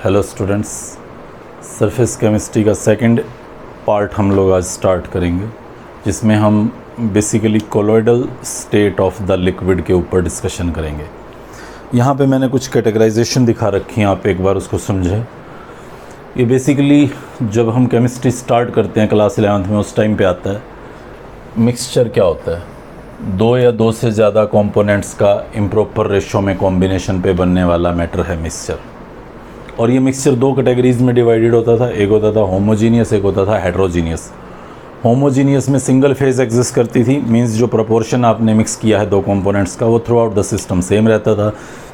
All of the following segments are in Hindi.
हेलो स्टूडेंट्स, सरफेस केमिस्ट्री का सेकंड पार्ट हम लोग आज स्टार्ट करेंगे, जिसमें हम basically colloidal state of the liquid के ऊपर डिस्कशन करेंगे। यहाँ पे मैंने कुछ कैटेगराइजेशन दिखा रखी हैं, आप एक बार उसको समझें। ये बेसिकली जब हम केमिस्ट्री स्टार्ट करते हैं क्लास 11th में, उस टाइम पे आता है मिक्सचर क्या होता है। दो या दो से ज़्यादा कंपोनेंट्स का इम्प्रॉपर रेशो में कॉम्बिनेशन पे बनने वाला मैटर है मिक्सचर। और ये मिक्सचर दो कैटेगरीज में डिवाइडेड होता था, एक होता था होमोजीनियस, एक होता था हेट्रोजीनियस। होमोजीनियस में सिंगल फेज एग्जिस्ट करती थी, मींस जो प्रोपोर्शन आपने मिक्स किया है दो कंपोनेंट्स का वो through out the system same रहता था।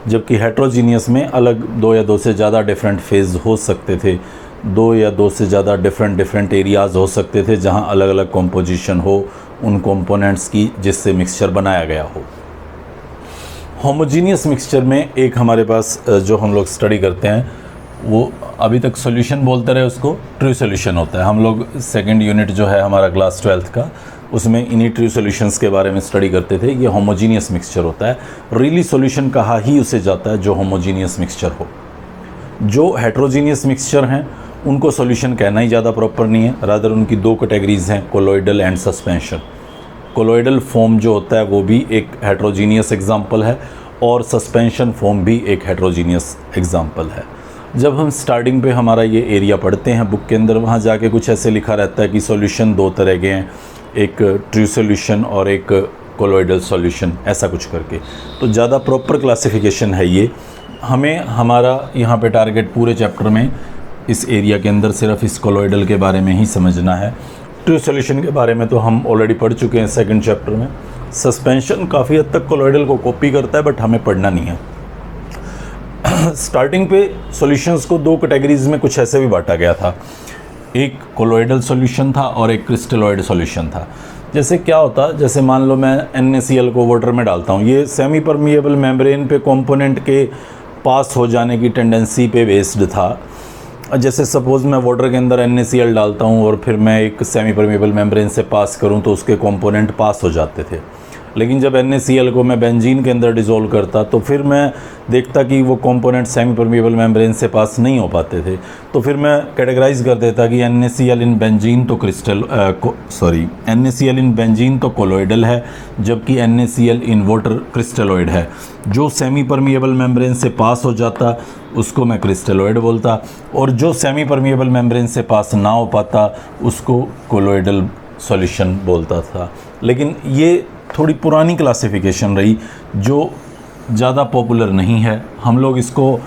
जबकि हेट्रोजीनियस में अलग दो या दो से ज़्यादा डिफरेंट फेज हो सकते थे, दो या दो से ज़्यादा डिफरेंट एरियाज़ हो सकते थे जहां अलग अलग कॉम्पोजिशन हो उन कंपोनेंट्स की जिससे मिक्सचर बनाया गया हो। होमोजीनियस मिक्सचर में एक हमारे पास जो हम लोग स्टडी करते हैं वो अभी तक सॉल्यूशन बोलते रहे, उसको ट्रू सॉल्यूशन होता है। हम लोग सेकंड यूनिट जो है हमारा क्लास 12th का, उसमें इन्हीं ट्रू सॉल्यूशंस के बारे में स्टडी करते थे। ये होमोजीनियस मिक्सचर होता है। रियली सॉल्यूशन कहा ही उसे जाता है जो होमोजीनियस मिक्सचर हो। जो हेट्रोजीनियस मिक्सचर हैं उनको सॉल्यूशन कहना ही ज़्यादा प्रॉपर नहीं है, रादर उनकी दो कैटेगरीज हैं, colloidal and suspension. Colloidal form जो होता है वो भी एक हेट्रोजीनियस एग्जाम्पल है और सस्पेंशन फॉर्म भी एक हेट्रोजीनियस एग्जाम्पल है। जब हम स्टार्टिंग पे हमारा ये एरिया पढ़ते हैं बुक के अंदर, वहाँ जाके कुछ ऐसे लिखा रहता है कि सॉल्यूशन दो तरह के हैं, एक ट्रू सॉल्यूशन और एक कोलॉइडल सॉल्यूशन, ऐसा कुछ करके। तो ज़्यादा प्रॉपर क्लासिफिकेशन है ये। हमें हमारा यहाँ पे टारगेट पूरे चैप्टर में इस एरिया के अंदर सिर्फ इस कोलॉइडल के बारे में ही समझना है। ट्रू सॉल्यूशन के बारे में तो हम ऑलरेडी पढ़ चुके हैं सेकंड चैप्टर में। सस्पेंशन काफ़ी हद तक कोलॉइडल को कॉपी करता है, बट हमें पढ़ना नहीं है। स्टार्टिंग पे सॉल्यूशंस को दो कैटेगरीज में कुछ ऐसे भी बांटा गया था, एक कोलॉइडल सॉल्यूशन था और एक क्रिस्टलॉइड सॉल्यूशन था। जैसे क्या होता, जैसे मान लो मैं NaCl को वाटर में डालता हूँ, ये सेमी परमिएबल मेम्ब्रेन पे कंपोनेंट के पास हो जाने की टेंडेंसी पे बेस्ड था। जैसे सपोज़ मैं वाटर के अंदर NaCl डालता हूँ और फिर मैं एक सेमी परमिएबल मेम्ब्रेन से पास करूँ तो उसके कंपोनेंट पास हो जाते थे। लेकिन जब NaCl को मैं बेंजीन के अंदर डिज़ोल्व करता तो फिर मैं देखता कि वो कंपोनेंट सेमी परमिएबल मेम्ब्रेन से पास नहीं हो पाते थे। तो फिर मैं कैटेगराइज कर देता कि NaCl इन बेंजीन तो NaCl इन बेंजीन तो कोलॉइडल है, जबकि NaCl इन वाटर क्रिस्टलॉइड है। जो सेमी परमिएबल मेम्ब्रेन से पास हो जाता उसको मैं क्रिस्टलॉइड बोलता, और जो सेमी परमिएबल मेम्ब्रेन से पास ना हो पाता उसको कोलॉइडल सॉल्यूशन बोलता था। लेकिन ये थोड़ी पुरानी क्लासिफिकेशन रही जो ज़्यादा पॉपुलर नहीं है। हम लोग इसको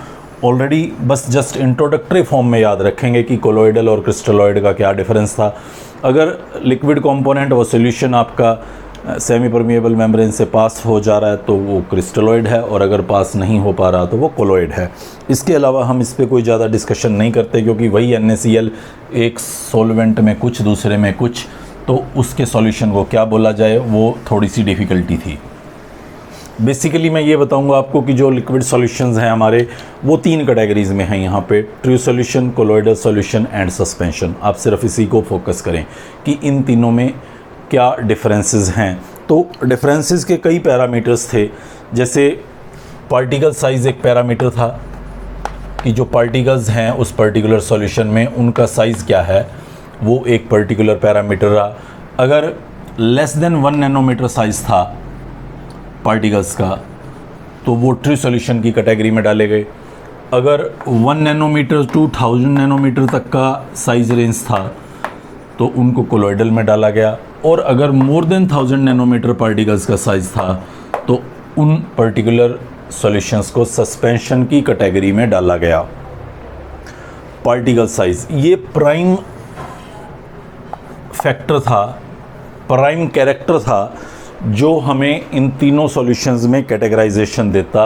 ऑलरेडी बस जस्ट इंट्रोडक्टरी फॉर्म में याद रखेंगे कि कोलॉइडल और क्रिस्टलॉइड का क्या डिफरेंस था। अगर लिक्विड कंपोनेंट वो सॉल्यूशन आपका सेमी परमिएबल मेम्ब्रेन से पास हो जा रहा है तो वो क्रिस्टलॉइड है, और अगर पास नहीं हो पा रहा तो वो कोलॉइड है। इसके अलावा हम इस पर कोई ज़्यादा डिस्कशन नहीं करते, क्योंकि वही NaCl एक सॉल्वेंट में कुछ, दूसरे में कुछ, तो उसके सॉल्यूशन को क्या बोला जाए वो थोड़ी सी डिफ़िकल्टी थी। बेसिकली मैं ये बताऊंगा आपको कि जो लिक्विड सॉल्यूशंस हैं हमारे वो तीन कैटेगरीज में हैं यहाँ पे, true solution, colloidal solution and suspension. आप सिर्फ इसी को फोकस करें कि इन तीनों में क्या डिफरेंसेस हैं। तो डिफरेंसेस के कई पैरामीटर्स थे, जैसे पार्टिकल साइज़ एक पैरामीटर था कि जो पार्टिकल्स हैं उस पर्टिकुलर सॉल्यूशन में उनका साइज़ क्या है, वो एक पर्टिकुलर पैरामीटर रहा। अगर लेस देन 1 नैनोमीटर साइज़ था पार्टिकल्स का तो वो ट्रू सॉल्यूशन की कैटेगरी में डाले गए। अगर 1 नैनोमीटर टू 1000 नैनोमीटर तक का साइज़ रेंज था तो उनको कोलॉइडल में डाला गया, और अगर मोर देन 1000 नैनोमीटर पार्टिकल्स का साइज़ था तो उन पर्टिकुलर सॉल्यूशंस को सस्पेंशन की कैटेगरी में डाला गया। पार्टिकल साइज़ ये प्राइम फैक्टर था, प्राइम कैरेक्टर था जो हमें इन तीनों सॉल्यूशंस में कैटेगराइजेशन देता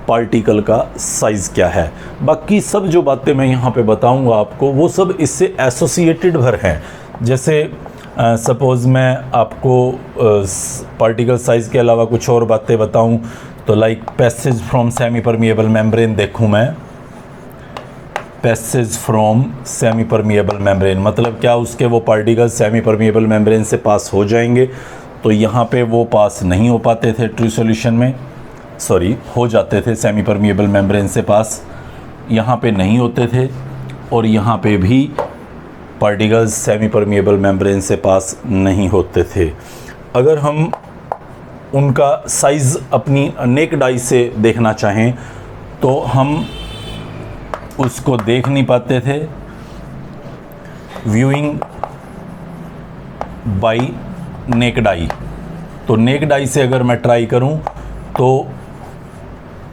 पार्टिकल का साइज़ क्या है। बाकी सब जो बातें मैं यहाँ पे बताऊँगा आपको वो सब इससे एसोसिएटेड भर हैं। जैसे सपोज़ मैं आपको पार्टिकल साइज़ के अलावा कुछ और बातें बताऊँ तो like passage from semi permeable membrane देखूँ मैं, passage from semi permeable membrane मतलब क्या, उसके वो पार्टिकल सेमी परमिएबल मेम्ब्रेन से पास हो जाएंगे। तो यहाँ पे वो पास नहीं हो पाते थे ट्रू सॉल्यूशन में, हो जाते थे सेमी परमिएबल मेम्ब्रेन से पास, यहाँ पे नहीं होते थे और यहाँ पे भी पार्टिकल्स सेमी परमिएबल मेम्ब्रेन से पास नहीं होते थे। अगर हम उनका साइज़ अपनी नेक्ड आई से देखना चाहें तो हम उसको देख नहीं पाते थे। व्यूइंग बाई नेक्ड आई, तो नेक्ड आई से अगर मैं ट्राई करूं तो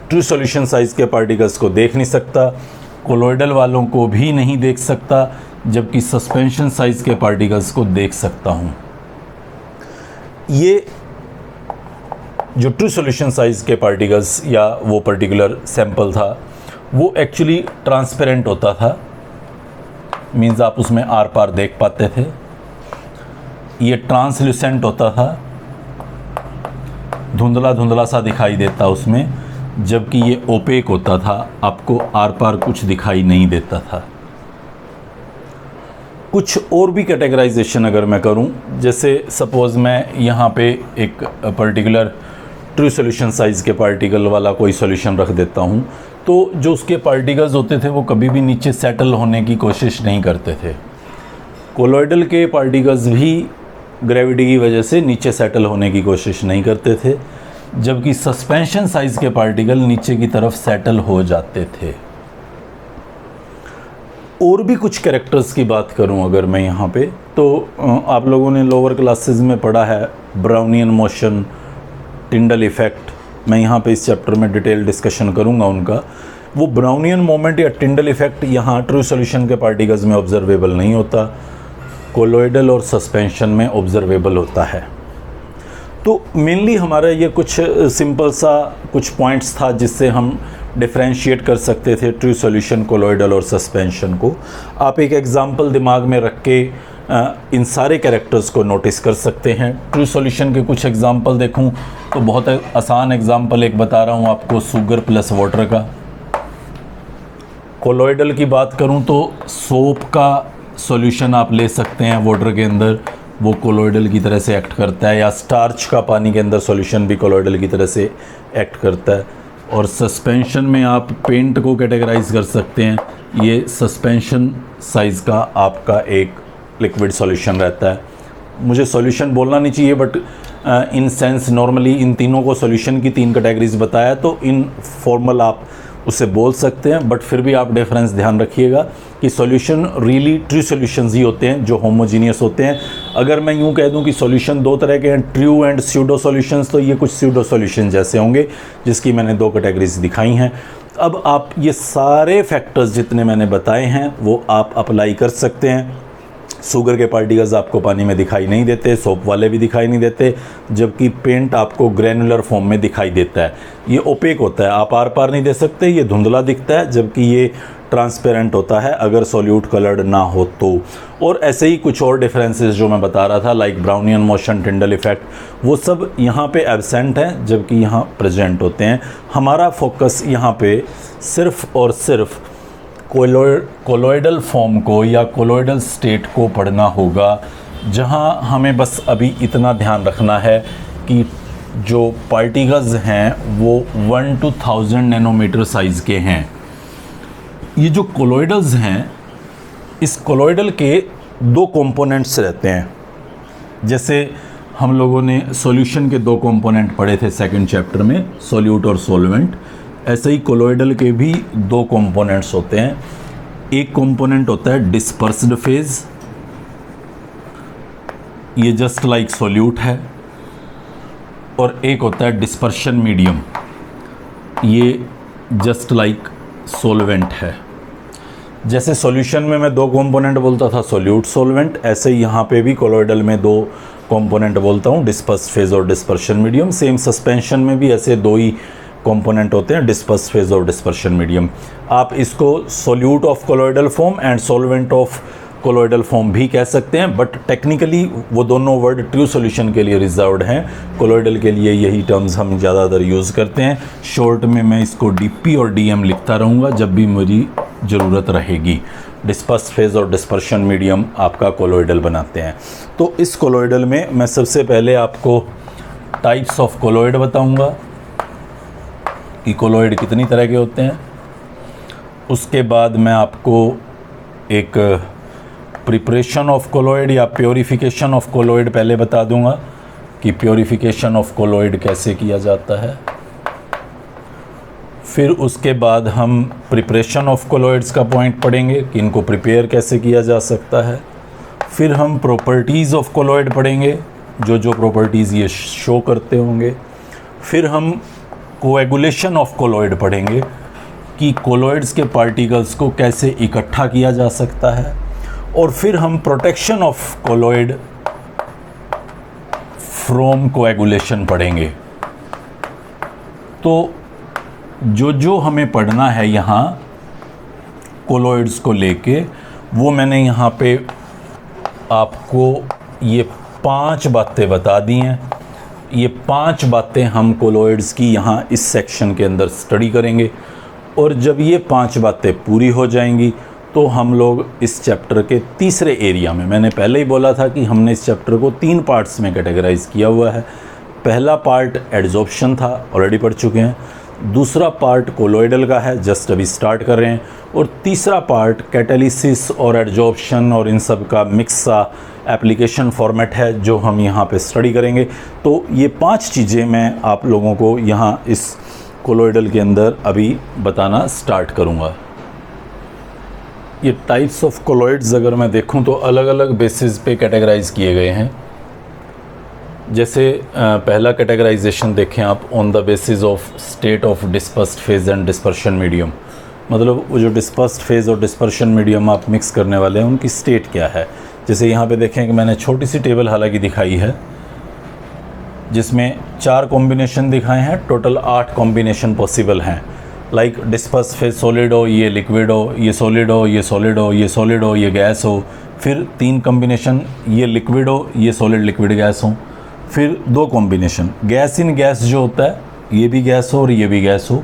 ट्रू सॉल्यूशन साइज़ के पार्टिकल्स को देख नहीं सकता, कोलोइडल वालों को भी नहीं देख सकता, जबकि सस्पेंशन साइज़ के पार्टिकल्स को देख सकता हूं। ये जो ट्रू सॉल्यूशन साइज़ के पार्टिकल्स या वो पर्टिकुलर सैंपल था वो एक्चुअली ट्रांसपेरेंट होता था, मीन्स आप उसमें आर पार देख पाते थे। ये ट्रांसल्यूसेंट होता था, धुंधला धुंधला सा दिखाई देता उसमें, जबकि ये ओपेक होता था, आपको आर पार कुछ दिखाई नहीं देता था। कुछ और भी कैटेगराइजेशन अगर मैं करूं, जैसे सपोज़ मैं यहाँ पे एक पर्टिकुलर ट्रू सॉल्यूशन साइज़ के पार्टिकल वाला कोई सॉल्यूशन रख देता हूँ, तो जो उसके पार्टिकल्स होते थे वो कभी भी नीचे सेटल होने की कोशिश नहीं करते थे। कोलोइडल के पार्टिकल्स भी ग्रेविटी की वजह से नीचे सेटल होने की कोशिश नहीं करते थे, जबकि सस्पेंशन साइज़ के पार्टिकल नीचे की तरफ सेटल हो जाते थे। और भी कुछ कैरेक्टर्स की बात करूं अगर मैं यहाँ पे, तो आप लोगों ने लोअर क्लासेस में पढ़ा है ब्राउनियन मोशन, टिंडल इफ़ेक्ट। मैं यहाँ पे इस चैप्टर में डिटेल डिस्कशन करूँगा उनका। वो ब्राउनियन मोमेंट या टिंडल इफ़ेक्ट यहाँ ट्रू सॉल्यूशन के पार्टिकल्स में ऑब्जर्वेबल नहीं होता, कोलोइडल और सस्पेंशन में ऑब्जर्वेबल होता है। तो मेनली हमारा ये कुछ सिंपल सा कुछ पॉइंट्स था जिससे हम डिफ्रेंशिएट कर सकते थे ट्रू सॉल्यूशन, कोलोइडल और सस्पेंशन को। आप एक एग्जांपल दिमाग में रख के इन सारे कैरेक्टर्स को नोटिस कर सकते हैं। ट्रू सॉल्यूशन के कुछ एग्जांपल देखूं तो बहुत आसान एग्जांपल एक बता रहा हूं आपको, शुगर प्लस वाटर का। कोलोइडल की बात करूं तो सोप का सॉल्यूशन आप ले सकते हैं वाटर के अंदर, वो कोलोइडल की तरह से एक्ट करता है, या स्टार्च का पानी के अंदर सॉल्यूशन भी कोलोइडल की तरह से एक्ट करता है। और सस्पेंशन में आप पेंट को कैटेगराइज कर सकते हैं, ये सस्पेंशन साइज़ का आपका एक लिक्विड सॉल्यूशन रहता है। मुझे सॉल्यूशन बोलना नहीं चाहिए, but in sense normally in तीनों को सॉल्यूशन की 3 कैटेगरीज बताया, तो इन फॉर्मल आप उसे बोल सकते हैं, बट फिर भी आप डिफरेंस ध्यान रखिएगा कि सॉल्यूशन रियली ट्रू सॉल्यूशंस ही होते हैं जो होमोजीनियस होते हैं। अगर मैं यूँ कह दूं कि सॉल्यूशन 2 तरह के हैं, ट्रू एंड स्यूडो सॉल्यूशंस, तो ये कुछ स्यूडो सॉल्यूशन जैसे होंगे, जिसकी मैंने 2 कैटेगरीज दिखाई हैं। अब आप ये सारे फैक्टर्स जितने मैंने बताए हैं वो आप अप्लाई कर सकते हैं। शुगर के पार्टिकल्स आपको पानी में दिखाई नहीं देते, सोप वाले भी दिखाई नहीं देते, जबकि पेंट आपको ग्रैनुलर फॉर्म में दिखाई देता है। ये ओपेक होता है, आप आर पार नहीं दे सकते, ये धुंधला दिखता है, जबकि ये ट्रांसपेरेंट होता है अगर सॉल्यूट कलर्ड ना हो तो। और ऐसे ही कुछ और डिफरेंसेस जो मैं बता रहा था, like Brownian motion, Tyndall effect, वो सब यहाँ पे एब्सेंट हैं, जबकि यहाँ प्रेजेंट होते हैं। हमारा फोकस यहाँ पे सिर्फ और सिर्फ कोलोइडल फॉर्म को या कोलोइडल स्टेट को पढ़ना होगा, जहाँ हमें बस अभी इतना ध्यान रखना है कि जो पार्टिकल्स हैं वो 1 to 1000 नैनोमीटर साइज़ के हैं। ये जो कोलोइडल्स हैं, इस कोलोइडल के 2 कंपोनेंट्स रहते हैं। जैसे हम लोगों ने सॉल्यूशन के 2 कंपोनेंट पढ़े थे सेकंड चैप्टर में, सॉल्यूट और सॉल्वेंट, ऐसे ही कोलोइडल के भी 2 कंपोनेंट्स होते हैं। एक कंपोनेंट होता है डिस्पर्स्ड फेज, ये जस्ट लाइक सॉल्यूट है, और एक होता है डिस्पर्शन मीडियम, ये जस्ट लाइक सॉल्वेंट है। जैसे सॉल्यूशन में मैं 2 कंपोनेंट बोलता था, सॉल्यूट, सॉल्वेंट, ऐसे ही यहाँ पे भी कोलोइडल में 2 कंपोनेंट बोलता हूँ, डिस्पर्स फेज और डिस्पर्शन मीडियम। सेम सस्पेंशन में भी ऐसे 2 ही कंपोनेंट होते हैं, डिस्पर्स फेज और डिस्पर्शन मीडियम। आप इसको solute of colloidal form and solvent of colloidal form भी कह सकते हैं, बट टेक्निकली वो दोनों वर्ड ट्रू सॉल्यूशन के लिए रिजर्व्ड हैं। कोलोइडल के लिए यही टर्म्स हम ज़्यादातर यूज़ करते हैं। शॉर्ट में मैं इसको डीपी और डीएम लिखता रहूँगा जब भी मेरी ज़रूरत रहेगी। डिस्पर्स फेज और डिस्पर्शन मीडियम आपका कोलोइडल बनाते हैं। तो इस कोलोइडल में मैं सबसे पहले आपको टाइप्स ऑफ कोलोइड बताऊँगा कि कोलोइड कितनी तरह के होते हैं। उसके बाद मैं आपको एक प्रिपरेशन ऑफ कोलोइड या प्योरीफिकेशन ऑफ कोलोइड पहले बता दूंगा कि प्योरीफिकेशन ऑफ कोलोइड कैसे किया जाता है। फिर उसके बाद हम प्रिपरेशन ऑफ कोलोइड्स का पॉइंट पढ़ेंगे कि इनको प्रिपेयर कैसे किया जा सकता है। फिर हम प्रॉपर्टीज़ ऑफ कोलोइड पढ़ेंगे, जो जो प्रॉपर्टीज़ ये शो करते होंगे। फिर हम कोएगुलेशन ऑफ कोलोइड पढ़ेंगे कि कोलोइड्स के पार्टिकल्स को कैसे इकट्ठा किया जा सकता है। और फिर हम protection of colloid from coagulation पढ़ेंगे। तो जो जो हमें पढ़ना है यहाँ कोलोइड्स को लेके, वो मैंने यहाँ पे आपको ये 5 बातें बता दी हैं। ये 5 बातें हम कोलोइड्स की यहाँ इस सेक्शन के अंदर स्टडी करेंगे, और जब ये 5 बातें पूरी हो जाएंगी तो हम लोग इस चैप्टर के तीसरे एरिया में, मैंने पहले ही बोला था कि हमने इस चैप्टर को 3 पार्ट्स में कैटेगराइज किया हुआ है। पहला पार्ट एड्जॉर्प्शन था, ऑलरेडी पढ़ चुके हैं। दूसरा पार्ट कोलोइडल का है, जस्ट अभी स्टार्ट कर रहे हैं। और तीसरा पार्ट कैटालिसिस और एड्जॉर्प्शन और इन सब का मिक्स सा एप्लीकेशन फॉर्मेट है, जो हम यहाँ पे स्टडी करेंगे। तो ये 5 चीज़ें मैं आप लोगों को यहाँ इस कोलोइडल के अंदर अभी बताना स्टार्ट करूँगा। ये टाइप्स ऑफ कोलोइड्स अगर मैं देखूं तो अलग अलग बेसिस पे कैटेगराइज किए गए हैं। जैसे पहला कैटेगराइजेशन देखें आप, on the basis of state of dispersed phase and dispersion medium, मतलब वो जो डिस्पर्स्ड फेज और डिस्पर्शन मीडियम आप मिक्स करने वाले हैं उनकी स्टेट क्या है। जैसे यहाँ पे देखें कि मैंने छोटी सी टेबल हालांकि दिखाई है जिसमें 4 कॉम्बिनेशन दिखाए हैं, टोटल 8 कॉम्बिनेशन पॉसिबल हैं। लाइक डिस्पर्स फेज सॉलिड हो, ये लिक्विड हो, ये सॉलिड हो, ये सॉलिड हो, ये सॉलिड हो, ये गैस हो। फिर 3 कॉम्बिनेशन, ये लिक्विड हो, ये सॉलिड लिक्विड गैस हो। फिर 2 कॉम्बिनेशन गैस इन गैस जो होता है, ये भी गैस हो और ये भी गैस हो,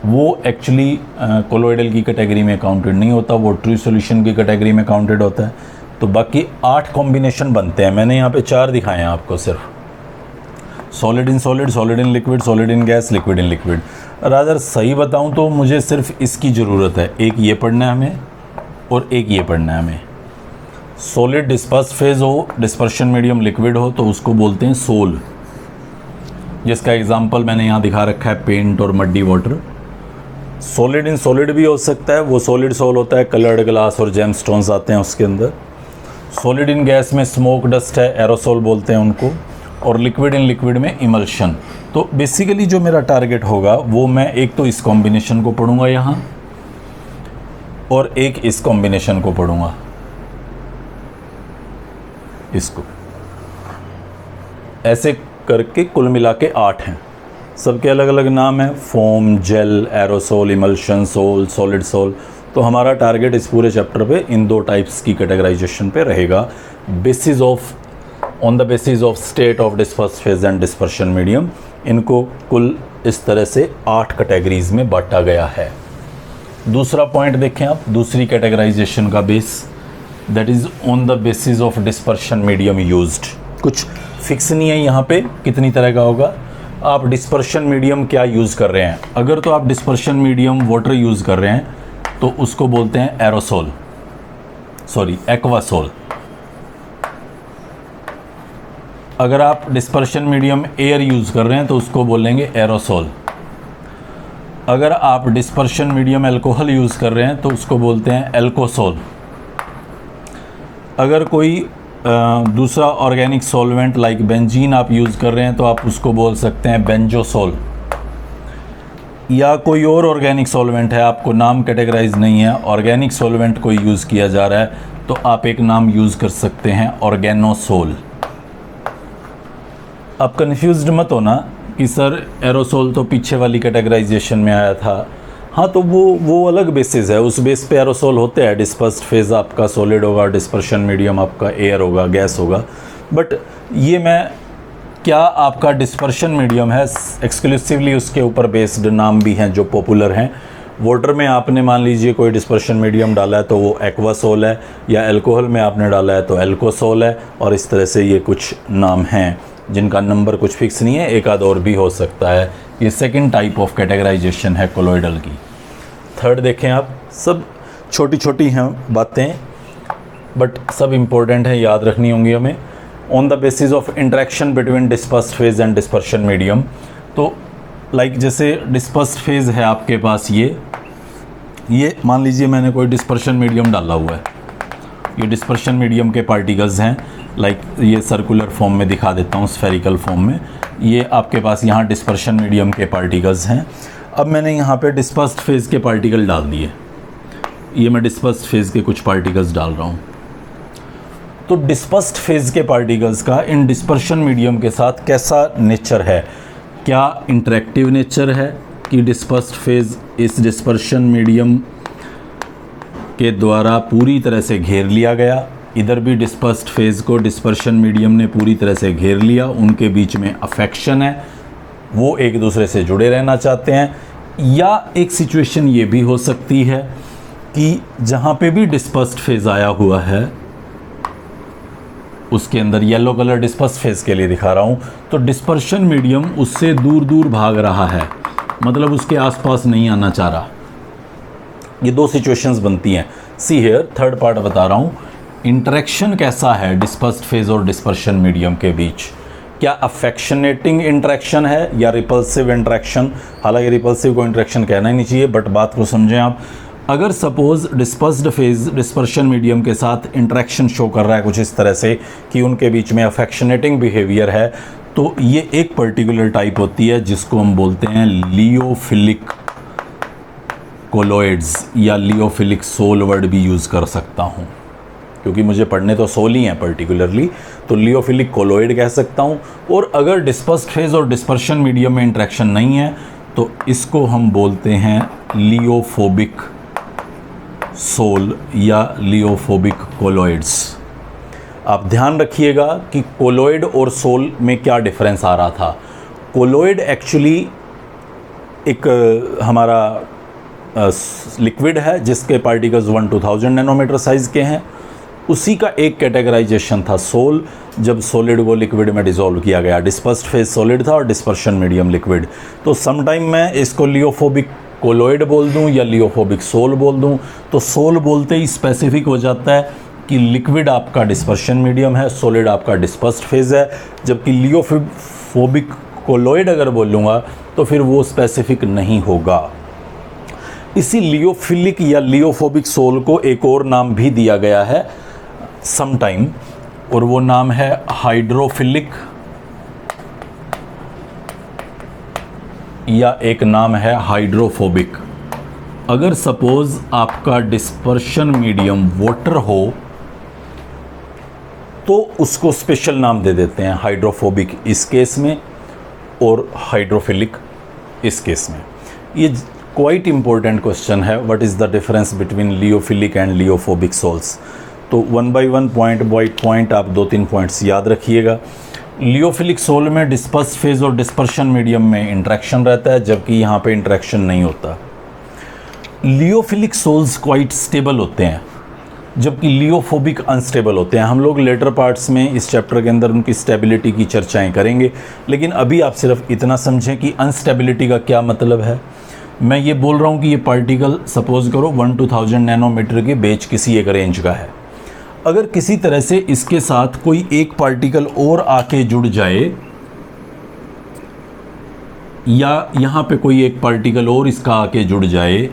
वो एक्चुअली कोलोइडल की कैटेगरी में काउंटेड नहीं होता, वो ट्रू सॉल्यूशन की कैटेगरी में काउंटेड होता है। तो बाकी 8 कॉम्बिनेशन बनते हैं। मैंने यहाँ पे 4 दिखाए हैं आपको सिर्फ, solid in solid, solid in liquid, solid in gas, liquid in liquid. Rather सही बताऊं तो मुझे सिर्फ इसकी ज़रूरत है, एक ये पढ़ना है हमें और एक ये पढ़ना है हमें। सॉलिड डिस्पर्स फेज हो, डिस्पर्शन मीडियम लिक्विड हो, तो उसको बोलते हैं सोल, जिसका एग्जांपल मैंने यहाँ दिखा रखा है, पेंट और muddy water. Solid in solid भी हो सकता है, वो सॉलिड सोल होता है, कलर्ड ग्लास और जेमस्टोन्स आते हैं उसके अंदर। सॉलिड इन गैस में स्मोक डस्ट है, एरोसोल बोलते हैं उनको। और लिक्विड इन लिक्विड में इमल्शन। तो बेसिकली जो मेरा टारगेट होगा वो मैं एक तो इस कॉम्बिनेशन को पढ़ूंगा यहाँ, और एक इस कॉम्बिनेशन को पढ़ूंगा, इसको। ऐसे करके कुल मिला के 8 हैं, सबके अलग अलग नाम हैं, foam, gel, aerosol, emulsion, sol, solid sol. तो हमारा टारगेट इस पूरे चैप्टर पे इन 2 टाइप्स की कैटेगराइजेशन पे रहेगा, basis of on the basis of state of disperse phase and dispersion medium. इनको कुल इस तरह से 8 कैटेगरीज में बांटा गया है। दूसरा पॉइंट देखें आप, दूसरी कैटेगराइजेशन का base, that is on the basis of dispersion medium used. कुछ फिक्स नहीं है यहाँ पे कितनी तरह का होगा। आप डिस्पर्शन मीडियम क्या यूज़ कर रहे हैं, अगर तो आप डिस्पर्शन मीडियम वाटर यूज़ कर रहे हैं तो उसको बोलते हैं एरोसोल, सॉरी एक्वासोल। अगर आप डिस्पर्शन मीडियम एयर यूज़ कर रहे हैं तो उसको बोलेंगे एरोसोल। अगर आप डिस्पर्शन मीडियम अल्कोहल यूज़ कर रहे हैं तो उसको बोलते हैं एल्कोसोल। अगर कोई दूसरा ऑर्गेनिक सॉल्वेंट लाइक बेंजीन आप यूज़ कर रहे हैं तो आप उसको बोल सकते हैं बेंजोसोल। या कोई और ऑर्गेनिक सॉल्वेंट है, आपको नाम कैटेगराइज नहीं है, ऑर्गेनिक सॉल्वेंट कोई यूज़ किया जा रहा है तो आप एक नाम यूज़ कर सकते हैं ऑर्गेनोसोल। आप कन्फ्यूज्ड मत होना कि सर एरोसोल तो पीछे वाली कैटेगराइजेशन में आया था। हाँ, तो वो अलग बेसिस है, उस बेस पे एरोसोल होते हैं। डिस्पर्स्ड फेज आपका सॉलिड होगा, डिस्पर्शन मीडियम आपका एयर होगा, गैस होगा। बट ये मैं क्या आपका डिस्पर्शन मीडियम है, एक्सक्लूसिवली उसके ऊपर बेस्ड नाम भी हैं जो पॉपुलर हैं। वाटर में आपने मान लीजिए कोई डिस्पर्शन मीडियम डाला है तो वो एक्वासोल है, या अल्कोहल में आपने डाला है तो एल्कोसोल है, और इस तरह से ये कुछ नाम हैं जिनका नंबर कुछ फिक्स नहीं है, एक आध और भी हो सकता है। ये सेकंड टाइप ऑफ कैटेगराइजेशन है कोलोइडल की। थर्ड देखें आप, सब छोटी छोटी हैं बातें, बट सब इम्पोर्टेंट है, याद रखनी होंगी हमें। On the basis of interaction between dispersed phase and dispersion medium, तो लाइक जैसे डिस्पर्स्ड फेज है आपके पास, ये मान लीजिए मैंने कोई डिस्पर्शन मीडियम डाला हुआ है, ये डिस्पर्शन मीडियम के पार्टिकल्स हैं, लाइक ये सर्कुलर फॉर्म में दिखा देता हूँ, स्फेरिकल फॉर्म में। ये आपके पास यहाँ डिस्पर्शन मीडियम के पार्टिकल्स हैं। अब मैंने यहाँ पे डिस्पर्स्ड फेज़ के पार्टिकल डाल दिए, ये मैं डिस्पर्स्ड फेज़ के कुछ पार्टिकल्स डाल रहा हूँ। तो डिस्पर्स्ड फेज़ के पार्टिकल्स का इन डिस्पर्शन मीडियम के साथ कैसा नेचर है, क्या इंटरेक्टिव नेचर है कि डिस्पर्स्ड फेज़ इस डिस्पर्शन मीडियम के द्वारा पूरी तरह से घेर लिया गया, इधर भी डिस्पर्स्ड फेज़ को डिस्पर्शन मीडियम ने पूरी तरह से घेर लिया, उनके बीच में अफेक्शन है, वो एक दूसरे से जुड़े रहना चाहते हैं। या एक सिचुएशन ये भी हो सकती है कि जहाँ पे भी डिस्पर्स्ड फेज़ आया हुआ है उसके अंदर, येलो कलर डिस्पर्स्ड फेज़ के लिए दिखा रहा हूँ, तो डिस्पर्शन मीडियम उससे दूर दूर भाग रहा है, मतलब उसके आसपास नहीं आना चाह रहा। ये दो सिचुएशंस बनती हैं। सी हियर, थर्ड पार्ट बता रहा हूँ, इंटरेक्शन कैसा है डिस्पर्स्ड फेज़ और डिस्पर्शन मीडियम के बीच, क्या अफेक्शनेटिंग इंटरेक्शन है या रिपल्सिव इंटरेक्शन। हालांकि रिपल्सिव को इंटरेक्शन कहना ही नहीं चाहिए, बट बात को समझें आप। अगर suppose dispersed phase dispersion medium के साथ इंटरेक्शन शो कर रहा है कुछ इस तरह से कि उनके बीच में अफेक्शनेटिंग बिहेवियर है, तो ये एक पर्टिकुलर टाइप होती है जिसको हम बोलते हैं लियोफिलिक कोलोइड्स, या लियोफिलिक सोल वर्ड भी यूज़ कर सकता हूँ क्योंकि मुझे पढ़ने तो सोल ही हैं पर्टिकुलरली, तो लियोफिलिक कोलोइड कह सकता हूँ। और अगर डिस्पर्स्ड फेज़ और डिस्पर्शन मीडियम में इंटरेक्शन नहीं है तो इसको हम बोलते हैं लियोफोबिक सोल या लियोफोबिक कोलोइड्स। आप ध्यान रखिएगा कि कोलोइड और सोल में क्या डिफरेंस आ रहा था। कोलोइड एक्चुअली एक हमारा लिक्विड है जिसके पार्टिकल्स 1 to 1000 नैनोमीटर साइज़ के हैं, उसी का एक कैटेगराइजेशन था सोल, जब सॉलिड को लिक्विड में डिसॉल्व किया गया। डिस्पर्स्ड फेज सॉलिड था और डिस्पर्शन मीडियम लिक्विड। तो समटाइम मैं इसको लियोफोबिक कोलोइड बोल दूं या लियोफोबिक सोल बोल दूं, तो सोल बोलते ही स्पेसिफिक हो जाता है कि लिक्विड आपका डिस्पर्शन मीडियम है, सॉलिड आपका डिस्पर्स्ड फेज है। जबकि लियोफोबिक कोलोइड अगर बोलूँगा तो फिर वो स्पेसिफिक नहीं होगा। इसी लियोफिलिक या लियोफोबिक सोल को एक और नाम भी दिया गया है समटाइम, और वो नाम है हाइड्रोफिलिक, या एक नाम है हाइड्रोफोबिक। अगर सपोज आपका डिस्पर्शन मीडियम वाटर हो तो उसको स्पेशल नाम दे देते हैं, हाइड्रोफोबिक इस केस में और हाइड्रोफिलिक इस केस में। ये क्वाइट इम्पोर्टेंट क्वेश्चन है, what is the difference between lyophilic and lyophobic sols. तो 1 by 1 पॉइंट बाई पॉइंट आप 2-3 पॉइंट्स याद रखिएगा। लियोफिलिक सोल में डिस्पर्स फेज और डिस्पर्शन मीडियम में इंटरेक्शन रहता है, जबकि यहाँ पे इंटरेक्शन नहीं होता। लियोफिलिक सोल्स क्वाइट स्टेबल होते हैं, जबकि लियोफोबिक अनस्टेबल होते हैं। हम लोग लेटर पार्ट्स में इस चैप्टर के अंदर उनकी स्टेबिलिटी की चर्चाएं करेंगे, लेकिन अभी आप सिर्फ इतना समझें कि अनस्टेबिलिटी का क्या मतलब है। मैं ये बोल रहा हूँ कि ये पार्टिकल सपोज करो 1 to 1000 नैनोमीटर के बीच किसी एक रेंज का है। अगर किसी तरह से इसके साथ कोई एक पार्टिकल और आके जुड़ जाए, या यहाँ पे कोई एक पार्टिकल और इसका आके जुड़ जाए,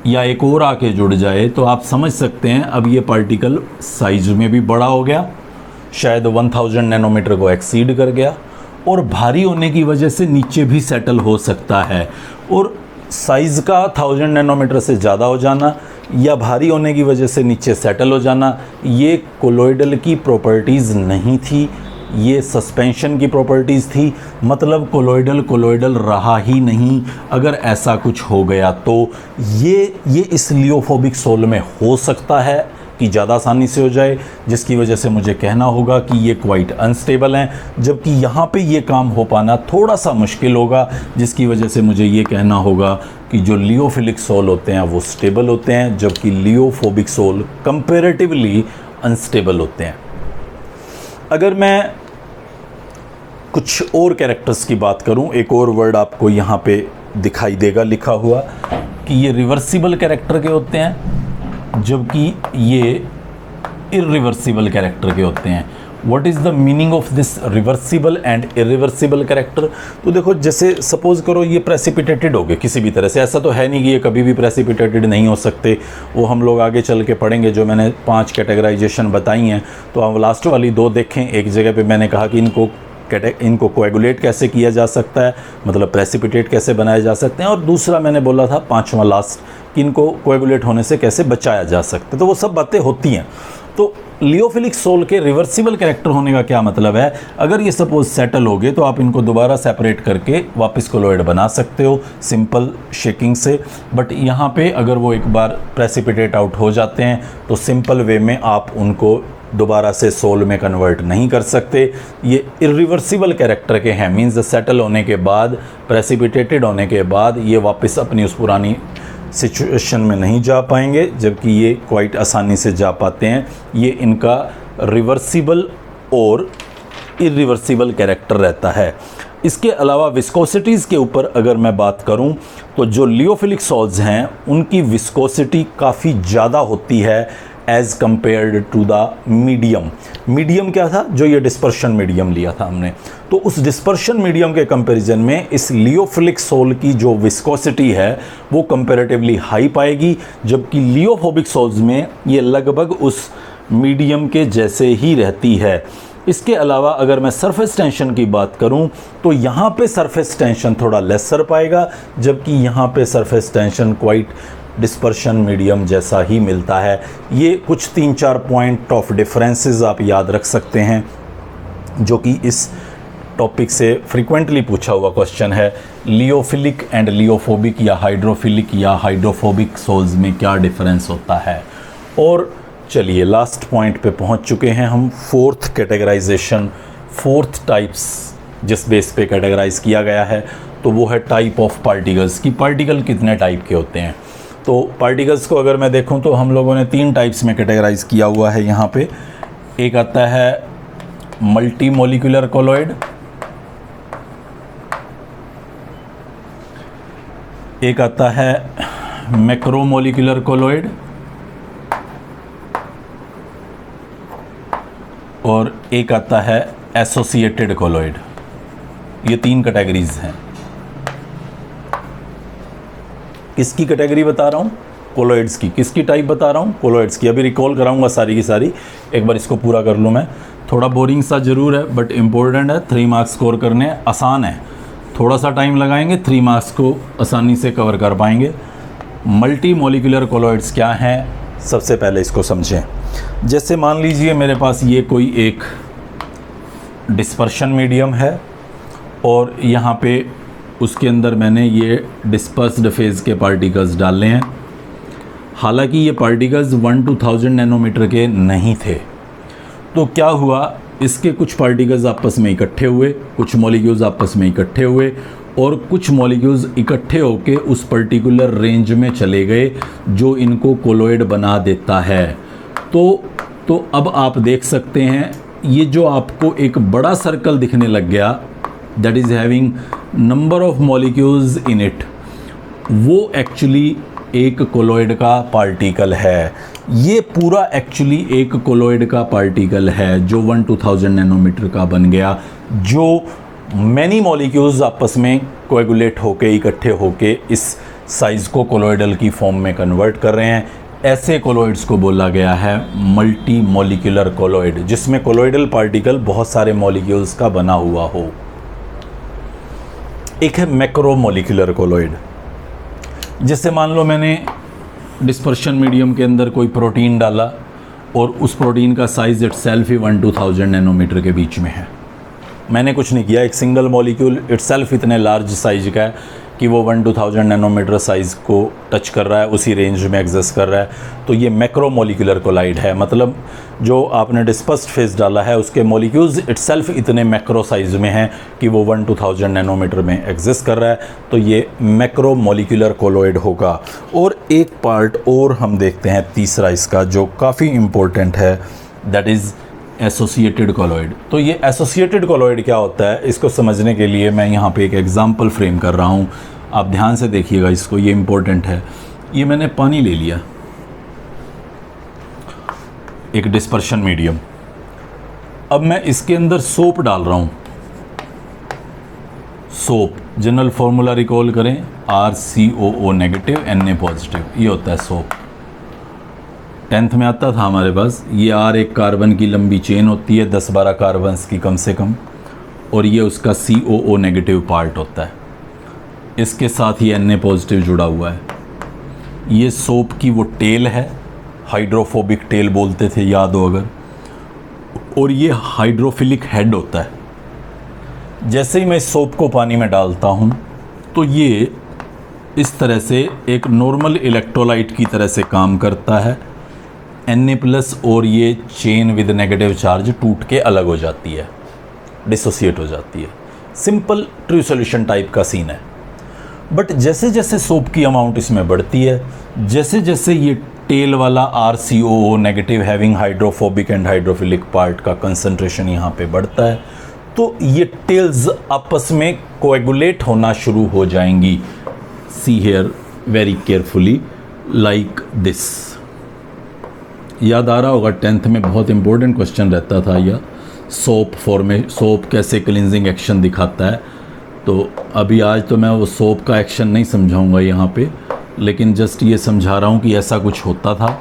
या एक और आके जुड़ जाए, तो आप समझ सकते हैं अब ये पार्टिकल साइज में भी बड़ा हो गया, शायद 1000 नैनोमीटर को एक्सीड कर गया, और भारी होने की वजह से नीचे भी सेटल हो सकता है। और साइज़ का 1000 नैनोमीटर से ज़्यादा हो जाना या भारी होने की वजह से नीचे सेटल हो जाना, ये कोलोइडल की प्रॉपर्टीज़ नहीं थी, ये सस्पेंशन की प्रॉपर्टीज़ थी। मतलब कोलोइडल रहा ही नहीं अगर ऐसा कुछ हो गया तो। ये इस लियोफोबिक सोल में हो सकता है कि ज़्यादा आसानी से हो जाए, जिसकी वजह से मुझे कहना होगा कि ये क्वाइट अनस्टेबल हैं, जबकि यहाँ पे ये काम हो पाना थोड़ा सा मुश्किल होगा, जिसकी वजह से मुझे ये कहना होगा कि जो लियोफिलिक सोल होते हैं वो स्टेबल होते हैं, जबकि लियोफोबिक सोल कंपैरेटिवली अनस्टेबल होते हैं। अगर मैं कुछ और कैरेक्टर्स की बात करूं, एक और वर्ड आपको यहाँ पे दिखाई देगा लिखा हुआ कि ये रिवर्सिबल कैरेक्टर के होते हैं, जबकि ये इरिवर्सिबल कैरेक्टर के होते हैं। What is the meaning of this reversible and irreversible character? तो देखो, जैसे सपोज करो ये प्रेसिपिटेटेड हो गए किसी भी तरह से, ऐसा तो है नहीं कि ये कभी भी प्रेसिपिटेटेड नहीं हो सकते, वो हम लोग आगे चल के पढ़ेंगे। जो मैंने 5 कैटेगराइजेशन बताई हैं, तो हम लास्ट वाली 2 देखें। एक जगह पे मैंने कहा कि इनको कोएगुलेट कैसे किया जा सकता है, मतलब प्रेसिपिटेट कैसे बनाए जा सकते हैं, और दूसरा मैंने बोला था 5वां लास्ट कि इनको कोएगुलेट होने से कैसे बचाया जा सकता है। तो वो सब बातें होती हैं। तो लियोफिलिक सोल के रिवर्सिबल कैरेक्टर होने का क्या मतलब है? अगर ये सपोज सेटल हो गए तो आप इनको दोबारा सेपरेट करके वापस कोलोइड बना सकते हो सिंपल शेकिंग से। बट यहाँ पे अगर वो एक बार प्रेसिपिटेट आउट हो जाते हैं तो सिंपल वे में आप उनको दोबारा से सोल में कन्वर्ट नहीं कर सकते। ये इरिवर्सिबल कैरेक्टर के हैं, मीन्स सेटल होने के बाद, प्रेसिपिटेटेड होने के बाद ये वापस अपनी उस पुरानी सिचुएशन में नहीं जा पाएंगे, जबकि ये क्वाइट आसानी से जा पाते हैं। ये इनका रिवर्सिबल और इरिवर्सिबल कैरेक्टर रहता है। इसके अलावा विस्कोसिटीज़ के ऊपर अगर मैं बात करूं तो जो लियोफिलिक सॉल्ट्स हैं उनकी विस्कोसिटी काफ़ी ज़्यादा होती है as compared to the medium. Medium क्या था? जो ये डिस्पर्शन मीडियम लिया था हमने, तो उस डिस्पर्शन मीडियम के कंपैरिजन में इस लियोफिलिक सोल की जो विस्कोसिटी है वो कंपैरेटिवली हाई पाएगी, जबकि लियोफोबिक सोल्स में ये लगभग उस मीडियम के जैसे ही रहती है। इसके अलावा अगर मैं सरफेस टेंशन की बात करूं तो यहाँ पे सरफेस टेंशन थोड़ा लेसर पाएगा, जबकि यहाँ पे surface tension quite dispersion medium जैसा ही मिलता है। ये कुछ 3-4 पॉइंट ऑफ डिफरेंसेस आप याद रख सकते हैं, जो कि इस टॉपिक से फ्रीक्वेंटली पूछा हुआ क्वेश्चन है। लियोफिलिक एंड लियोफोबिक या हाइड्रोफिलिक या हाइड्रोफोबिक सोल्स में क्या डिफरेंस होता है। और चलिए लास्ट पॉइंट पे पहुंच चुके हैं हम, 4th कैटेगराइजेशन, 4th टाइप्स जिस बेस पे कैटेगराइज किया गया है, तो वो है टाइप ऑफ पार्टिकल्स की। पार्टिकल कितने टाइप के होते हैं? तो पार्टिकल्स को अगर मैं देखूं तो हम लोगों ने 3 टाइप्स में कैटेगराइज किया हुआ है यहाँ पे। एक आता है मल्टी मॉलिक्यूलर कोलॉइड, एक आता है मैक्रो मॉलिक्यूलर कोलॉइड, और एक आता है एसोसिएटेड कोलॉइड। ये 3 कैटेगरीज हैं। किसकी कैटेगरी बता रहा हूँ? कोलॉइड्स की। किसकी टाइप बता रहा हूँ? कोलॉइड्स की। अभी रिकॉल कराऊंगा सारी की सारी, एक बार इसको पूरा कर लूँ मैं। थोड़ा बोरिंग सा ज़रूर है बट इम्पोर्टेंट है, 3 मार्क्स स्कोर करने आसान है। थोड़ा सा टाइम लगाएंगे, 3 मार्क्स को आसानी से कवर कर पाएंगे। मल्टी मॉलिक्यूलर कोलॉइड्स क्या हैं, सबसे पहले इसको समझें। जैसे मान लीजिए मेरे पास ये कोई एक डिस्पर्शन मीडियम है और यहाँ पे उसके अंदर मैंने ये डिस्पर्स्ड फेज़ के पार्टिकल्स डाले हैं। हालांकि ये पार्टिकल्स 1 to 1000 नैनोमीटर के नहीं थे, तो क्या हुआ, इसके कुछ पार्टिकल्स आपस में इकट्ठे हुए, कुछ मॉलिक्यूल्स आपस में इकट्ठे हुए, और कुछ मॉलिक्यूल्स इकट्ठे होके उस पर्टिकुलर रेंज में चले गए जो इनको कोलॉइड बना देता है। तो अब आप देख सकते हैं ये जो आपको एक बड़ा सर्कल दिखने लग गया, that is having number of molecules in it, वो एक्चुअली एक कोलॉइड का पार्टिकल है। ये पूरा एक्चुअली एक कोलॉइड का पार्टिकल है जो 1 to 1000 नैनोमीटर का बन गया, जो मैनी मॉलिक्यूल्स आपस में कोएगुलेट होके इकट्ठे होके इस साइज़ को कोलॉइडल की फॉर्म में कन्वर्ट कर रहे हैं। ऐसे कोलॉइड्स को बोला गया है मल्टी मॉलिक्यूलर कोलॉइड, जिसमें कोलॉइडल पार्टिकल बहुत सारे मॉलिक्यूल्स का बना हुआ हो। एक है मैक्रो मॉलिक्यूलर कोलॉइड। जैसे मान लो मैंने डिस्पर्शन मीडियम के अंदर कोई प्रोटीन डाला और उस प्रोटीन का साइज़ इटसेल्फ ही 1 to 1000 नैनोमीटर के बीच में है। मैंने कुछ नहीं किया, एक सिंगल मॉलिक्यूल इटसेल्फ इतने लार्ज साइज का है कि वो 1 to 1000 नैनोमीटर साइज़ को टच कर रहा है, उसी रेंज में एग्जिस्ट कर रहा है। तो ये मैक्रो मॉलिक्यूलर कोलाइड है, मतलब जो आपने डिस्पर्स्ड फेज डाला है उसके मॉलिक्यूल्स इटसेल्फ इतने मैक्रो साइज़ में हैं कि वो 1 to 1000 नैनोमीटर में एग्जिस्ट कर रहा है। तो ये मैक्रो मॉलिक्यूलर कोलॉइड होगा। और एक पार्ट और हम देखते हैं तीसरा इसका, जो काफ़ी इम्पोर्टेंट है, दैट इज़ एसोसिएटेड कोलॉइड। तो ये एसोसिएटेड कोलॉइड क्या होता है, इसको समझने के लिए मैं यहाँ पे एक एग्जांपल फ्रेम कर रहा हूँ। आप ध्यान से देखिएगा इसको, ये इम्पोर्टेंट है। ये मैंने पानी ले लिया, एक डिस्पर्शन मीडियम। अब मैं इसके अंदर सोप डाल रहा हूँ। सोप, जनरल फॉर्मूला रिकॉल करें, RCOO नेगेटिव Na पॉजिटिव, ये होता है सोप। 10th में आता था हमारे पास। ये R एक कार्बन की लंबी चेन होती है, 10-12 कार्बन्स की कम से कम, और ये उसका COO नेगेटिव पार्ट होता है। इसके साथ ही Na पॉजिटिव जुड़ा हुआ है। ये सोप की वो टेल है, हाइड्रोफोबिक टेल बोलते थे, याद हो अगर। और ये हाइड्रोफिलिक हेड होता है। जैसे ही मैं इस सोप को पानी में डालता हूँ तो ये इस तरह से एक नॉर्मल इलेक्ट्रोलाइट की तरह से काम करता है। Na+ और ये चेन विद नेगेटिव चार्ज टूट के अलग हो जाती है, डिसोसिएट हो जाती है। सिंपल ट्रू सॉल्यूशन टाइप का सीन है। बट जैसे जैसे सोप की अमाउंट इसमें बढ़ती है, जैसे जैसे ये टेल वाला RCOO negative having hydrophobic and hydrophilic part का कंसंट्रेशन यहाँ पे बढ़ता है, तो ये टेल्स आपस में कोएगुलेट होना शुरू हो जाएंगी। See here very carefully, like this. याद आ रहा होगा 10th में बहुत इंपॉर्टेंट क्वेश्चन रहता था यह, सोप कैसे क्लिनजिंग एक्शन दिखाता है। तो अभी आज तो मैं वो सोप का एक्शन नहीं समझाऊंगा यहाँ पे, लेकिन जस्ट ये समझा रहा हूँ कि ऐसा कुछ होता था।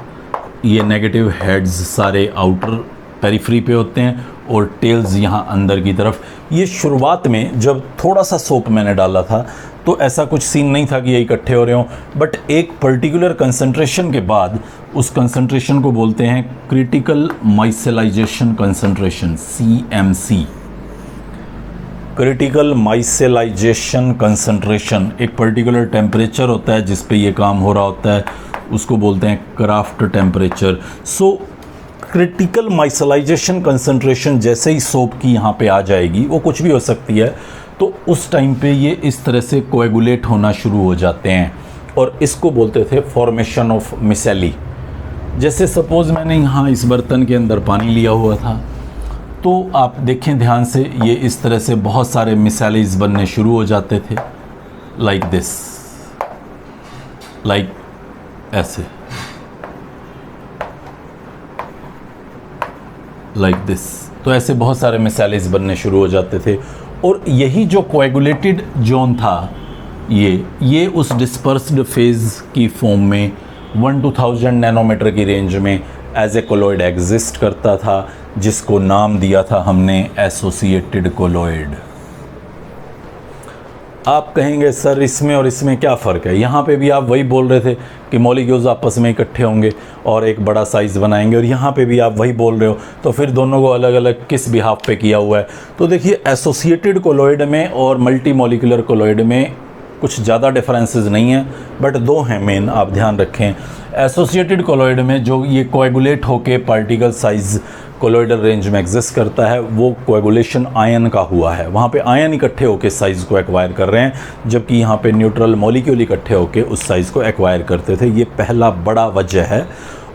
ये नेगेटिव हेड्स सारे आउटर पेरिफ्री पे होते हैं और टेल्स यहाँ अंदर की तरफ। ये शुरुआत में जब थोड़ा सा सोप मैंने डाला था तो ऐसा कुछ सीन नहीं था कि ये इकट्ठे हो रहे हों, बट एक पर्टिकुलर कंसंट्रेशन के बाद उस कंसंट्रेशन को बोलते हैं critical micellization concentration, CMC। Critical micellization concentration एक पर्टिकुलर टेम्परेचर होता है जिस पे ये काम हो रहा होता है, उसको बोलते हैं Krafft temperature. So critical micellization concentration जैसे ही सोप की यहाँ पे आ जाएगी, वो कुछ भी हो सकती है, तो उस टाइम पे ये इस तरह से कोएगुलेट होना शुरू हो जाते हैं और इसको बोलते थे फॉर्मेशन ऑफ मिसेली। जैसे सपोज़ मैंने यहाँ इस बर्तन के अंदर पानी लिया हुआ था, तो आप देखें ध्यान से, ये इस तरह से बहुत सारे मिसेलीज बनने शुरू हो जाते थे, लाइक दिस, लाइक ऐसे, लाइक दिस। तो ऐसे बहुत सारे मिसेलीज बनने शुरू हो जाते थे और यही जो कोएगुलेटेड जोन था, ये उस डिस्पर्स्ड फेज की फॉर्म में 1 to 1000 नैनोमीटर की रेंज में एज ए कोलॉइड एग्जिस्ट करता था, जिसको नाम दिया था हमने एसोसिएटेड कोलॉइड। आप कहेंगे सर इसमें और इसमें क्या फ़र्क है? यहाँ पे भी आप वही बोल रहे थे कि मॉलिक्यूल्स आपस में इकट्ठे होंगे और एक बड़ा साइज़ बनाएंगे, और यहाँ पे भी आप वही बोल रहे हो, तो फिर दोनों को अलग अलग किस बिहाफ पे किया हुआ है? तो देखिए, एसोसिएटेड कोलॉइड में और मल्टी मॉलिक्यूलर कोलॉइड में कुछ ज़्यादा डिफरेंसेस नहीं हैं, बट दो हैं मेन, आप ध्यान रखें। एसोसिएटेड कोलॉइड में जो ये कोएगुलेट होके पार्टिकल साइज़ कोलॉइडल रेंज में एग्जिस्ट करता है, वो कोएगुलेशन आयन का हुआ है। वहाँ पे आयन इकट्ठे होके साइज़ को एक्वायर कर रहे हैं, जबकि यहाँ पे न्यूट्रल मॉलिक्यूल इकट्ठे होके उस साइज़ को एक्वायर करते थे। ये पहला बड़ा वजह है।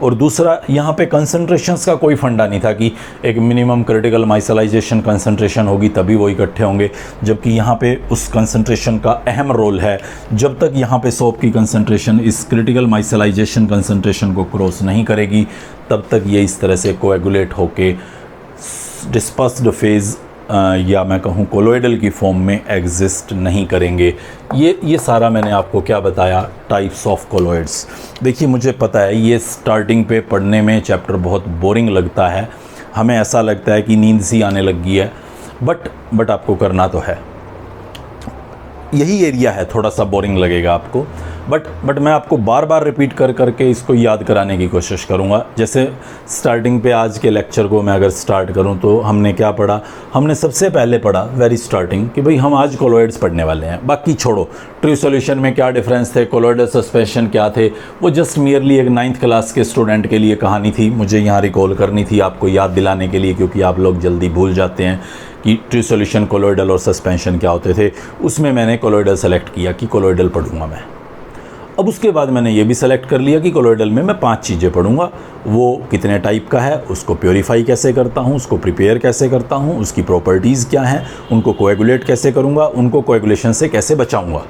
और दूसरा, यहाँ पे कंसंट्रेशंस का कोई फंडा नहीं था कि एक मिनिमम क्रिटिकल माइसेलाइजेशन कंसंट्रेशन होगी तभी वो इकट्ठे होंगे, जबकि यहाँ पे उस कंसंट्रेशन का अहम रोल है। जब तक यहाँ पे सोप की कंसंट्रेशन इस क्रिटिकल माइसेलाइजेशन कंसंट्रेशन को क्रॉस नहीं करेगी, तब तक ये इस तरह से कोएगुलेट होके डिस्पर्स्ड फेज़ या मैं कहूँ कोलॉइडल की फॉर्म में एग्जिस्ट नहीं करेंगे। ये सारा मैंने आपको क्या बताया, टाइप्स ऑफ कोलॉइड्स। देखिए, मुझे पता है ये स्टार्टिंग पे पढ़ने में चैप्टर बहुत बोरिंग लगता है, हमें ऐसा लगता है कि नींद सी आने लग गई है, बट आपको करना तो है। यही एरिया है, थोड़ा सा बोरिंग लगेगा आपको, बट मैं आपको बार बार रिपीट कर करके इसको याद कराने की कोशिश करूँगा। जैसे स्टार्टिंग पे आज के लेक्चर को मैं अगर स्टार्ट करूँ तो हमने क्या पढ़ा? हमने सबसे पहले पढ़ा वेरी स्टार्टिंग कि भाई हम आज कोलॉइड्स पढ़ने वाले हैं, बाकी छोड़ो। ट्रू सॉल्यूशन में क्या डिफरेंस थे, कोलॉइडल सस्पेंशन क्या थे, वो जस्ट मियरली एक 9th क्लास के स्टूडेंट के लिए कहानी थी। मुझे यहाँ रिकॉल करनी थी, आपको याद दिलाने के लिए, क्योंकि आप लोग जल्दी भूल जाते हैं कि ट्रू सॉल्यूशन, कोलॉइडल और सस्पेंशन क्या होते थे। उसमें मैंने कोलॉइडल सेलेक्ट किया कि कोलॉइडल पढ़ूंगा मैं। अब उसके बाद मैंने ये भी सेलेक्ट कर लिया कि कोलॉइडल में मैं 5 चीज़ें पढ़ूंगा। वो कितने टाइप का है, उसको प्योरीफाई कैसे करता हूँ, उसको प्रिपेयर कैसे करता हूँ, उसकी प्रॉपर्टीज़ क्या हैं, उनको कोएगुलेट कैसे करूँगा, उनको कोएगुलेशन से कैसे बचाऊँगा,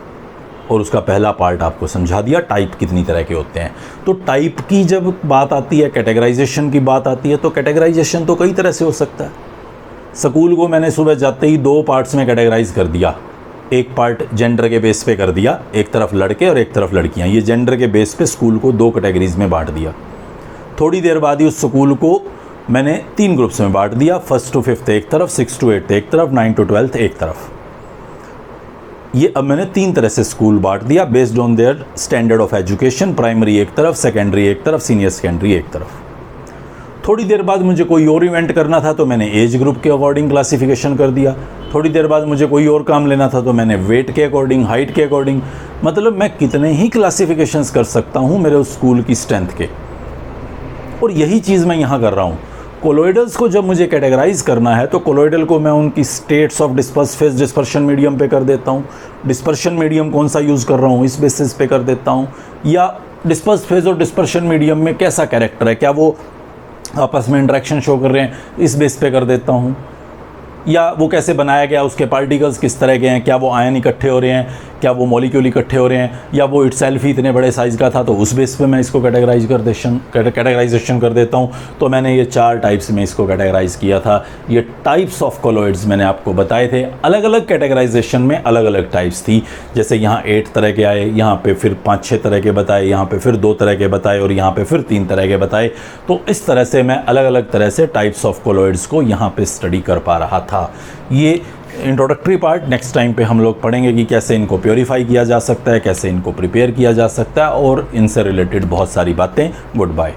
और उसका पहला पार्ट आपको समझा दिया टाइप कितनी तरह के होते हैं। तो टाइप की जब बात आती है, कैटेगराइजेशन की बात आती है, तो कैटेगराइजेशन तो कई तरह से हो सकता है। स्कूल को मैंने सुबह जाते ही 2 पार्ट्स में कैटेगराइज कर दिया। एक पार्ट जेंडर के बेस पे कर दिया, एक तरफ लड़के और एक तरफ लड़कियां। ये जेंडर के बेस पे स्कूल को 2 कैटेगरीज में बांट दिया। थोड़ी देर बाद ही उस स्कूल को मैंने 3 ग्रुप्स में बांट दिया, 1st to 5th एक तरफ, 6th to 8th एक तरफ, 9th to 12th एक तरफ। ये अब मैंने 3 तरह से स्कूल बांट दिया based on their standard of education. Primary एक तरफ, सेकेंडरी एक तरफ, सीनियर सेकेंडरी एक तरफ। थोड़ी देर बाद मुझे कोई और इवेंट करना था तो मैंने एज ग्रुप के अकॉर्डिंग क्लासिफिकेशन कर दिया। थोड़ी देर बाद मुझे कोई और काम लेना था तो मैंने वेट के अकॉर्डिंग, हाइट के अकॉर्डिंग, मतलब मैं कितने ही क्लासिफिकेशंस कर सकता हूँ मेरे उस स्कूल की स्ट्रेंथ के। और यही चीज़ मैं यहाँ कर रहा हूँ। कोलोइडल्स को जब मुझे कैटेगराइज करना है तो कोलोइडल को मैं उनकी states of disperse phase dispersion medium पे कर देता हूँ। डिस्पर्शन मीडियम कौन सा यूज़ कर रहा हूँ इस बेसिस पे कर देता हूँ, या डिस्पर्स फेज और डिस्पर्शन मीडियम में कैसा कैरेक्टर है, क्या वो आपस में इंटरेक्शन शो कर रहे हैं, इस बेस पे कर देता हूँ। या वो कैसे बनाया गया, उसके पार्टिकल्स किस तरह के हैं, क्या वो आयन इकट्ठे हो रहे हैं, क्या वो मॉलिक्यूल इकट्ठे हो रहे हैं, या वो इटसेल्फ ही इतने बड़े साइज़ का था, तो उस बेस पे मैं इसको कैटेगराइजेशन कर देता हूँ। तो मैंने ये 4 टाइप्स में इसको कैटेगराइज किया था। ये टाइप्स ऑफ कोलोइड्स मैंने आपको बताए थे। अलग अलग कैटेगराइजेशन में अलग अलग टाइप्स थी। जैसे यहाँ 8 तरह के आए, यहाँ पे फिर 5-6 तरह के बताए, यहाँ पे फिर 2 तरह के बताए और यहाँ पे फिर 3 तरह के बताए। तो इस तरह से मैं अलग अलग तरह से टाइप्स ऑफ कोलोइड्स को यहाँ पे स्टडी कर पा रहा था। ये इंट्रोडक्टरी पार्ट। नेक्स्ट टाइम पे हम लोग पढ़ेंगे कि कैसे इनको प्योरीफाई किया जा सकता है, कैसे इनको प्रिपेयर किया जा सकता है और इनसे रिलेटेड बहुत सारी बातें। Good bye.